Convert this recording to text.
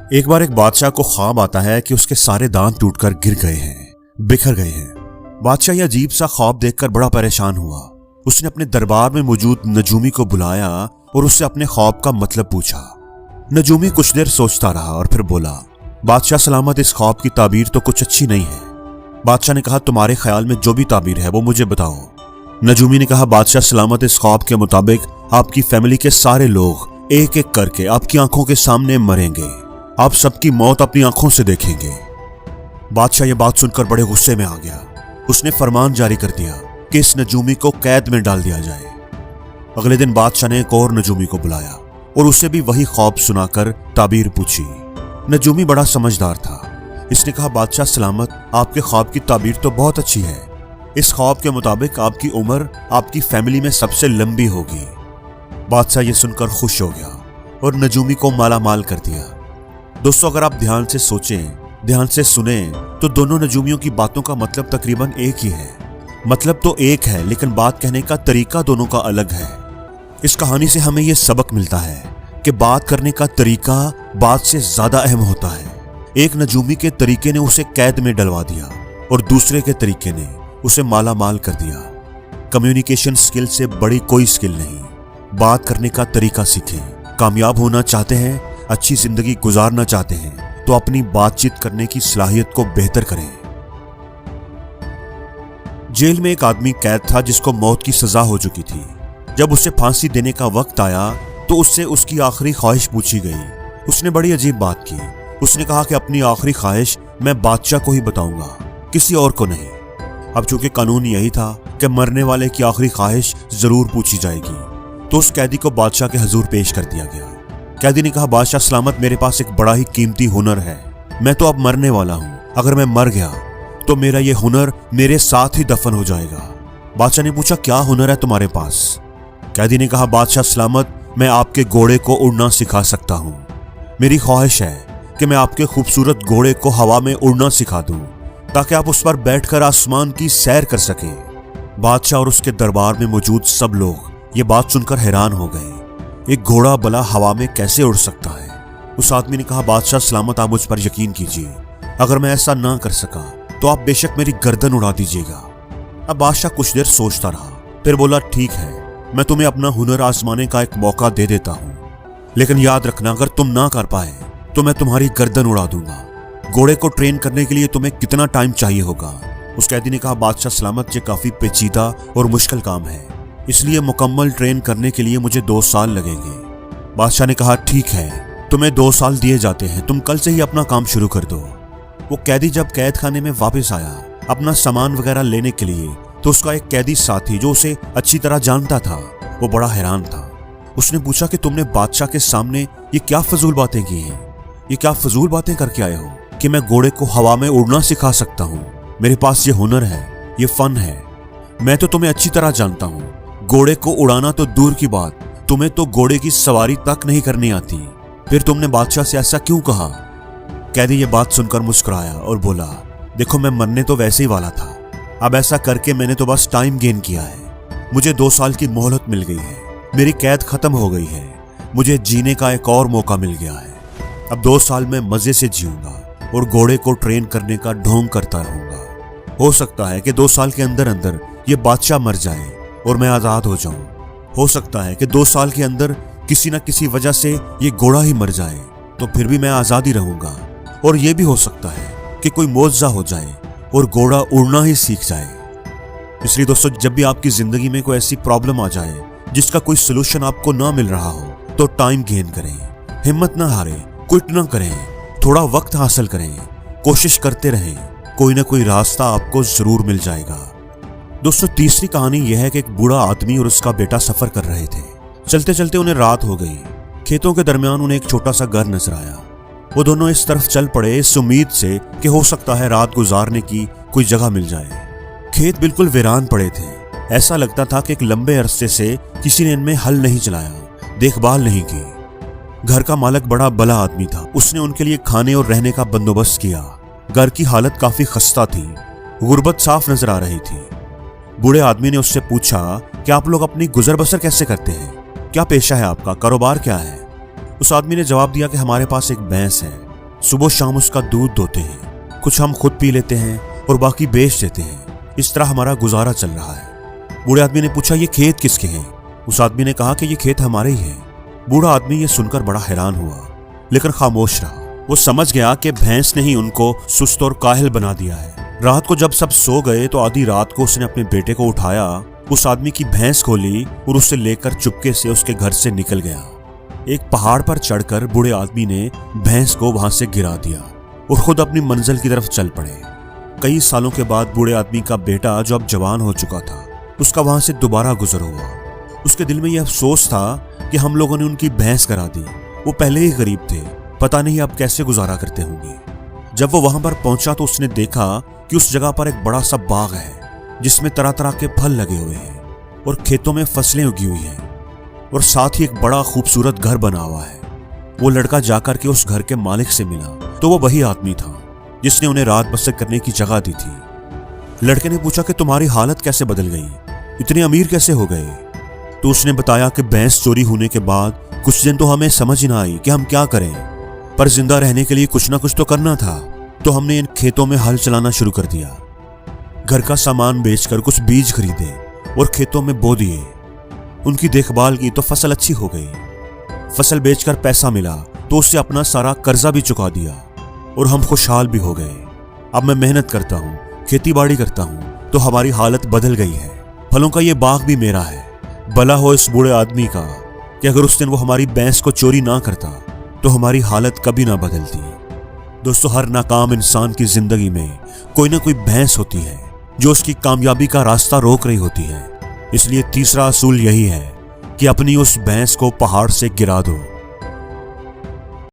एक बार एक बादशाह को ख्वाब आता है कि उसके सारे दांत टूटकर गिर गए हैं, बिखर गए हैं। बादशाह यह अजीब सा ख्वाब देखकर बड़ा परेशान हुआ। उसने अपने दरबार में मौजूद नजूमी को बुलाया और उससे अपने ख्वाब का मतलब पूछा। नजूमी कुछ देर सोचता रहा और फिर बोला, बादशाह सलामत, इस ख्वाब की ताबीर तो कुछ अच्छी नहीं है। बादशाह ने कहा, तुम्हारे ख्याल में जो भी ताबीर है वो मुझे बताओ। नजूमी ने कहा, बादशाह सलामत, इस ख्वाब के मुताबिक आपकी फैमिली के सारे लोग एक एक करके आपकी आंखों के सामने मरेंगे। आप सबकी मौत अपनी आंखों से देखेंगे। बादशाह यह बात सुनकर बड़े गुस्से में आ गया। उसने फरमान जारी कर दिया कि इस नजूमी को कैद में डाल दिया जाए। अगले दिन बादशाह ने एक और नजूमी को बुलाया और उससे भी वही ख्वाब सुनाकर ताबीर पूछी। नजूमी बड़ा समझदार था। इसने कहा, बादशाह सलामत, आपके ख्वाब की ताबीर तो बहुत अच्छी है। इस ख्वाब के मुताबिक आपकी उम्र आपकी फैमिली में सबसे लंबी होगी। बादशाह ये सुनकर खुश हो गया और नजूमी को माला माल कर दिया। दोस्तों, अगर आप ध्यान से सोचें, ध्यान से सुने तो दोनों नजूमियों की बातों का मतलब तकरीबन एक ही है। मतलब तो एक है, लेकिन बात कहने का तरीका दोनों का अलग है। इस कहानी से हमें यह सबक मिलता है कि बात करने का तरीका बात से ज्यादा अहम होता है। एक नजूमी के तरीके ने उसे कैद में डलवा दिया और दूसरे के तरीके ने उसे माला माल कर दिया। कम्युनिकेशन स्किल से बड़ी कोई स्किल नहीं। बात करने का तरीका सीखें। कामयाब होना चाहते हैं, अच्छी जिंदगी गुजारना चाहते हैं तो अपनी बातचीत करने की सलाहियत को बेहतर करें। जेल में एक आदमी कैद था जिसको मौत की सजा हो चुकी थी। जब उसे फांसी देने का वक्त आया तो उससे उसकी आखिरी ख्वाहिश पूछी गई। उसने बड़ी अजीब बात की। उसने कहा कि अपनी आखिरी ख्वाहिश मैं बादशाह को ही बताऊंगा, किसी और को नहीं। अब चूंकि कानून यही था कि मरने वाले की आखिरी ख्वाहिश जरूर पूछी जाएगी, तो उस कैदी को बादशाह के हजूर पेश कर दिया गया। कैदी ने कहा, बादशाह सलामत, मेरे पास एक बड़ा ही कीमती हुनर है। मैं तो अब मरने वाला हूं। अगर मैं मर गया तो मेरा ये हुनर मेरे साथ ही दफन हो जाएगा। बादशाह ने पूछा, क्या हुनर है तुम्हारे पास? कैदी ने कहा, बादशाह सलामत, मैं आपके घोड़े को उड़ना सिखा सकता हूं। मेरी ख्वाहिश है कि मैं आपके खूबसूरत घोड़े को हवा में उड़ना सिखा दूं ताकि आप उस पर बैठकर आसमान की सैर कर सकें। बादशाह और उसके दरबार में मौजूद सब लोग ये बात सुनकर हैरान हो गए। एक घोड़ा भला हवा में कैसे उड़ सकता है? उस आदमी ने कहा, बादशाह सलामत, आप मुझ पर यकीन कीजिए। अगर मैं ऐसा ना कर सका तो आप बेशक मेरी गर्दन उड़ा दीजिएगा। अब बादशाह कुछ देर सोचता रहा, फिर बोला, ठीक है, मैं तुम्हें अपना हुनर आजमाने का एक मौका दे देता हूं, लेकिन याद रखना, अगर तुम ना कर पाए तो मैं तुम्हारी गर्दन उड़ा दूंगा। घोड़े को ट्रेन करने के लिए तुम्हें कितना टाइम चाहिए होगा? उस कैदी ने कहा, बादशाह सलामत, ये काफी पेचीदा और मुश्किल काम है, इसलिए मुकम्मल ट्रेन करने के लिए मुझे 2 साल लगेंगे। बादशाह ने कहा, ठीक है, तुम्हें 2 साल दिए जाते हैं, तुम कल से ही अपना काम शुरू कर दो। वो कैदी जब कैद खाने में वापस आया अपना सामान वगैरह लेने के लिए, तो उसका एक कैदी साथी जो उसे अच्छी तरह जानता था, वो बड़ा हैरान था। उसने पूछा कि तुमने बादशाह के सामने ये क्या फजूल बातें की हैं? ये क्या फजूल बातें करके आए हो कि मैं घोड़े को हवा में उड़ना सिखा सकता हूँ? मेरे पास ये हुनर है, ये फन है। मैं तो तुम्हें अच्छी तरह जानता हूँ। घोड़े को उड़ाना तो दूर की बात, तुम्हें तो घोड़े की सवारी तक नहीं करनी आती। फिर तुमने बादशाह से ऐसा क्यों कहा? कैदी ये बात सुनकर मुस्कुराया और बोला, देखो, मैं मरने तो वैसे ही वाला था। अब ऐसा करके मैंने तो बस टाइम गेन किया है। मुझे 2 साल की मोहलत मिल गई है। मेरी कैद खत्म हो गई है। मुझे जीने का एक और मौका मिल गया है। अब 2 साल में मजे से जीऊंगा और घोड़े को ट्रेन करने का ढोंग करता रहूंगा। हो सकता है कि 2 साल के अंदर अंदर ये बादशाह मर जाए और मैं आजाद हो जाऊं। हो सकता है कि 2 साल के अंदर किसी न किसी वजह से ये घोड़ा ही मर जाए, तो फिर भी मैं आजाद ही रहूंगा। और ये भी हो सकता है कि कोई मौजज़ा हो जाए और घोड़ा उड़ना ही सीख जाए। इसलिए दोस्तों, जब भी आपकी जिंदगी में कोई ऐसी प्रॉब्लम आ जाए जिसका कोई सोल्यूशन आपको ना मिल रहा हो, तो टाइम गेन करें, हिम्मत ना हारें, क्विट ना करें, थोड़ा वक्त हासिल करें, कोशिश करते रहें, कोई ना कोई रास्ता आपको जरूर मिल जाएगा। दोस्तों, तीसरी कहानी यह है कि एक बूढ़ा आदमी और उसका बेटा सफर कर रहे थे। चलते चलते उन्हें रात हो गई। खेतों के दरमियान उन्हें एक छोटा सा घर नजर आया। वो दोनों इस तरफ चल पड़े इस उम्मीद से कि हो सकता है रात गुजारने की कोई जगह मिल जाए। खेत बिल्कुल वीरान पड़े थे। ऐसा लगता था कि एक लंबे अरसे से किसी ने इनमें हल नहीं चलाया, देखभाल नहीं की। घर का मालिक बड़ा भला आदमी था। उसने उनके लिए खाने और रहने का बंदोबस्त किया। घर की हालत काफी खस्ता थी। गुर्बत साफ नजर आ रही थी। बूढ़े आदमी ने उससे पूछा कि आप लोग अपनी गुजर बसर कैसे करते हैं? क्या पेशा है आपका? कारोबार क्या है? उस आदमी ने जवाब दिया कि हमारे पास एक भैंस है सुबह शाम उसका दूध दोते हैं, कुछ हम खुद पी लेते हैं और बाकी बेच देते हैं। इस तरह हमारा गुजारा चल रहा है। बूढ़े आदमी ने पूछा, ये खेत किसके हैं? उस आदमी ने कहा कि ये खेत हमारे ही है। बूढ़ा आदमी ये सुनकर बड़ा हैरान हुआ, लेकिन खामोश रहा। वो समझ गया कि भैंस ने ही उनको सुस्त और काहिल बना दिया है। रात को जब सब सो गए तो आधी रात को उसने अपने बेटे को उठाया, उस आदमी की भैंस खोली और उसे लेकर चुपके से उसके घर से निकल गया। एक पहाड़ पर चढ़कर बूढ़े आदमी ने भैंस को वहां से गिरा दिया और खुद अपनी मंजिल की तरफ चल पड़े। कई सालों के बाद बूढ़े आदमी का बेटा, जो अब जवान हो चुका था, उसका वहां से दोबारा गुजर हुआ। उसके दिल में यह अफसोस था कि हम लोगों ने उनकी भैंस करा दी। वो पहले ही गरीब थे, पता नहीं अब कैसे गुजारा करते होंगे। जब वो वहां पर पहुंचा तो उसने देखा कि उस जगह पर एक बड़ा सा बाग है जिसमें तरह तरह के फल लगे हुए हैं और खेतों में फसलें उगी हुई हैं और साथ ही एक बड़ा खूबसूरत घर बना हुआ है। वो लड़का जाकर के उस घर के मालिक से मिला तो वो वही आदमी था जिसने उन्हें रात बसर करने की जगह दी थी। लड़के ने पूछा कि तुम्हारी हालत कैसे बदल गई, इतने अमीर कैसे हो गए? तो उसने बताया कि भैंस चोरी होने के बाद कुछ दिन तो हमें समझ ही ना आई कि हम क्या करें, पर जिंदा रहने के लिए कुछ ना कुछ तो करना था, तो हमने इन खेतों में हल चलाना शुरू कर दिया। घर का सामान बेचकर कुछ बीज खरीदे और खेतों में बो दिए। उनकी देखभाल की तो फसल अच्छी हो गई। फसल बेचकर पैसा मिला तो उससे अपना सारा कर्जा भी चुका दिया और हम खुशहाल भी हो गए। अब मैं मेहनत करता हूँ, खेती बाड़ी करता हूँ, तो हमारी हालत बदल गई है। फलों का ये बाग भी मेरा है। भला हो इस बूढ़े आदमी का कि अगर उस दिन वो हमारी भैंस को चोरी ना करता तो हमारी हालत कभी ना बदलती। दोस्तों, हर नाकाम इंसान की जिंदगी में कोई ना कोई भैंस होती है जो उसकी कामयाबी का रास्ता रोक रही होती है। इसलिए तीसरा असूल यही है कि अपनी उस भैंस को पहाड़ से गिरा दो।